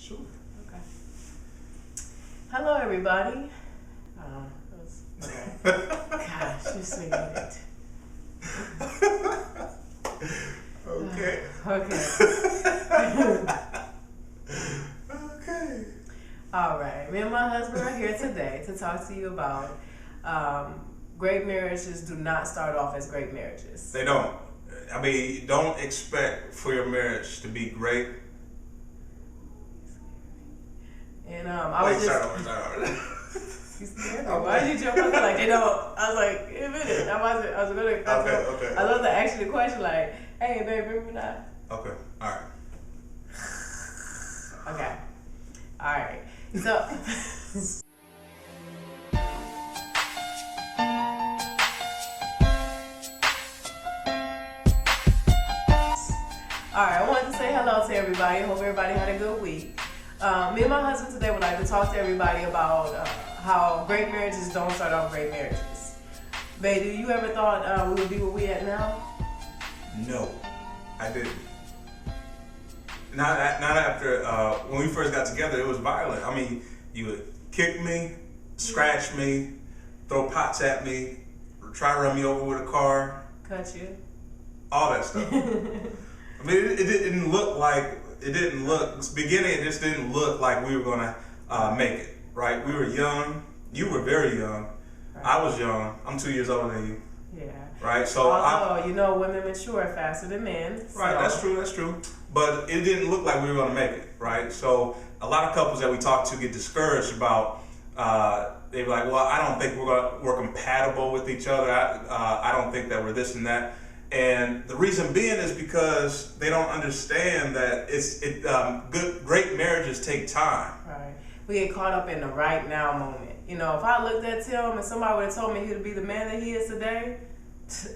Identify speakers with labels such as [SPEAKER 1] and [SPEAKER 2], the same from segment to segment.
[SPEAKER 1] Sure.
[SPEAKER 2] Okay. Hello, everybody. Okay. Gosh, you're singing it.
[SPEAKER 1] Okay.
[SPEAKER 2] Okay.
[SPEAKER 1] Okay.
[SPEAKER 2] All right. Me and my husband are here today to talk to you about great marriages do not start off as great marriages.
[SPEAKER 1] They don't. I mean, don't expect for your marriage to be great.
[SPEAKER 2] And I was
[SPEAKER 1] Start
[SPEAKER 2] just.
[SPEAKER 1] over.
[SPEAKER 2] You scared me? Why did you jump on there like they don't? I was like, in a minute. I was gonna.
[SPEAKER 1] Okay.
[SPEAKER 2] I was going to ask you the question like, hey, babe, remember that?
[SPEAKER 1] Okay. All right.
[SPEAKER 2] Okay. All right. So. All right, I wanted to say hello to everybody. Hope everybody had a good week. Me and my husband today would like to talk to everybody about how great marriages don't start off great marriages. Babe, do you ever thought we would be where we at now?
[SPEAKER 1] No, I didn't. Not after when we first got together. It was violent. I mean, you would kick me, scratch me, throw pots at me, try to run me over with a car,
[SPEAKER 2] Cut you.
[SPEAKER 1] all that stuff. I mean, it didn't look like. Beginning, it just didn't look like we were gonna make it. Right? We were young. You were very young.
[SPEAKER 2] Right.
[SPEAKER 1] I was young. I'm 2 years older than you.
[SPEAKER 2] Yeah.
[SPEAKER 1] Right? So
[SPEAKER 2] although, women mature faster than men. So.
[SPEAKER 1] Right, that's true. But it didn't look like we were going to make it, right? So a lot of couples that we talk to get discouraged about, they're like, well, I don't think we're compatible with each other. I don't think that we're this and that. And the reason being is because they don't understand that great marriages take time.
[SPEAKER 2] Right. We get caught up in the right now moment. If I looked at Tim and somebody would have told me he would be the man that he is today,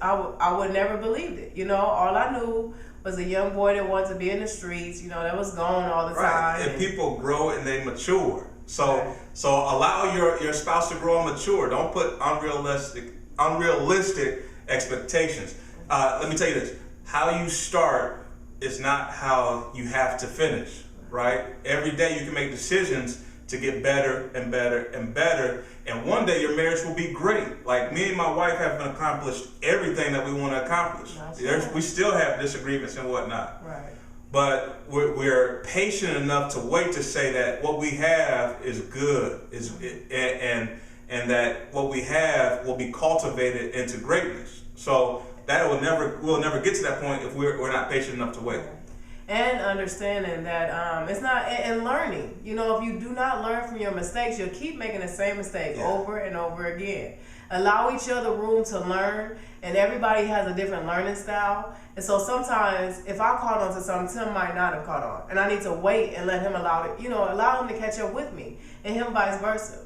[SPEAKER 2] I would never believed it. All I knew was a young boy that wanted to be in the streets, that was gone all the time.
[SPEAKER 1] And people grow and they mature. So
[SPEAKER 2] right.
[SPEAKER 1] So allow your spouse to grow and mature. Don't put unrealistic expectations. Let me tell you this. How you start is not how you have to finish, right? Every day you can make decisions to get better and better and better. And one day your marriage will be great. Like me and my wife haven't accomplished everything that we want to accomplish. We still have disagreements and whatnot.
[SPEAKER 2] Right.
[SPEAKER 1] But we're patient enough to wait to say that what we have is good, and that what we have will be cultivated into greatness. So we'll never get to that point if we're not patient enough to wait.
[SPEAKER 2] And understanding that it's not, and learning. If you do not learn from your mistakes, you'll keep making the same mistake over and over again. Allow each other room to learn, and everybody has a different learning style. And so sometimes, if I caught on to something, Tim might not have caught on, and I need to wait and let him allow him to catch up with me, and him vice versa.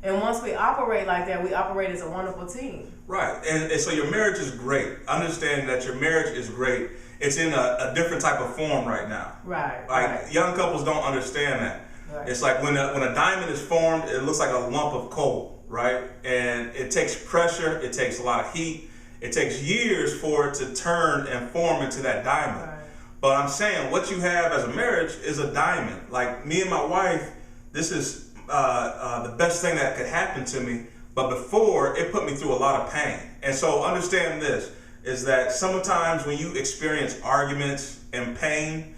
[SPEAKER 2] And once we operate like that, we operate as a wonderful team. Right,
[SPEAKER 1] and so your marriage is great. Understand that your marriage is great. It's in a different type of form right now.
[SPEAKER 2] Right.
[SPEAKER 1] Young couples don't understand that.
[SPEAKER 2] Right.
[SPEAKER 1] It's like when a diamond is formed, it looks like a lump of coal, right? And it takes pressure, it takes a lot of heat, it takes years for it to turn and form into that diamond.
[SPEAKER 2] Right.
[SPEAKER 1] But I'm saying what you have as a marriage is a diamond. Like me and my wife, this is the best thing that could happen to me. But before, it put me through a lot of pain. And so understand this, is that sometimes when you experience arguments and pain,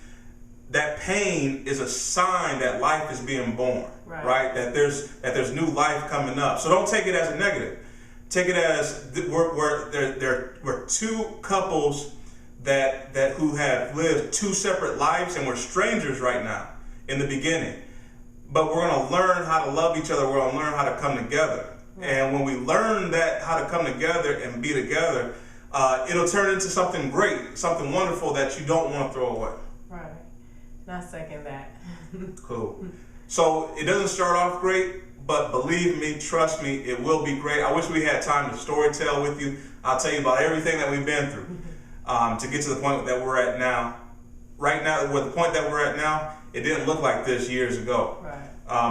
[SPEAKER 1] that pain is a sign that life is being born, right? That there's new life coming up. So don't take it as a negative. Take it as we're two couples that who have lived two separate lives, and we're strangers right now in the beginning. But we're going to learn how to love each other. We're going to learn how to come together. And when we learn how to come together and be together, it'll turn into something great, something wonderful that you don't want to throw away.
[SPEAKER 2] Right. Not second that.
[SPEAKER 1] Cool. So it doesn't start off great, but believe me, trust me, it will be great. I wish we had time to storytell with you. I'll tell you about everything that we've been through to get to the point that we're at now. Right now, with the point that we're at now, it didn't look like this years ago.
[SPEAKER 2] Right.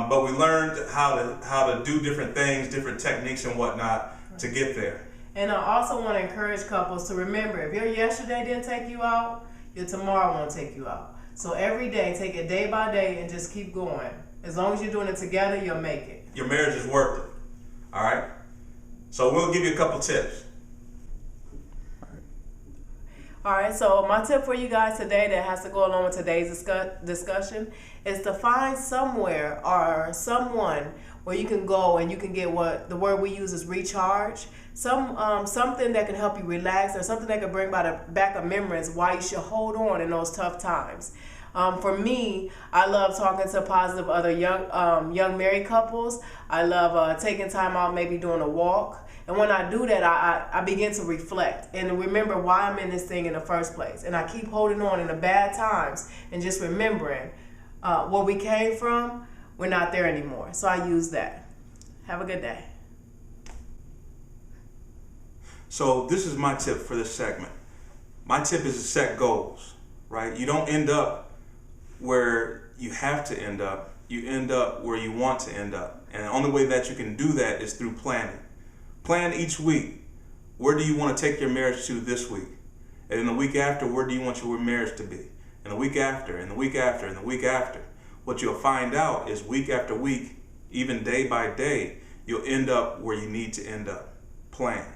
[SPEAKER 1] But we learned how to do different things, different techniques and whatnot to get there.
[SPEAKER 2] And I also want to encourage couples to remember, if your yesterday didn't take you out, your tomorrow won't take you out. So every day, take it day by day and just keep going. As long as you're doing it together, you'll make it.
[SPEAKER 1] Your marriage is worth it. All right? So we'll give you a couple tips.
[SPEAKER 2] All right, so my tip for you guys today that has to go along with today's discussion is to find somewhere or someone where you can go and you can get what the word we use is recharge. Something that can help you relax or something that can bring back a memories why you should hold on in those tough times. For me, I love talking to positive other young married couples. I love taking time out, maybe doing a walk. And when I do that, I begin to reflect and remember why I'm in this thing in the first place. And I keep holding on in the bad times and just remembering where we came from, we're not there anymore. So I use that. Have a good day.
[SPEAKER 1] So this is my tip for this segment. My tip is to set goals, right? You don't end up where you have to end up. You end up where you want to end up. And the only way that you can do that is through planning. Plan each week. Where do you want to take your marriage to this week? And in the week after, where do you want your marriage to be? And the week after, and the week after, and the week after. What you'll find out is week after week, even day by day, you'll end up where you need to end up. Plan.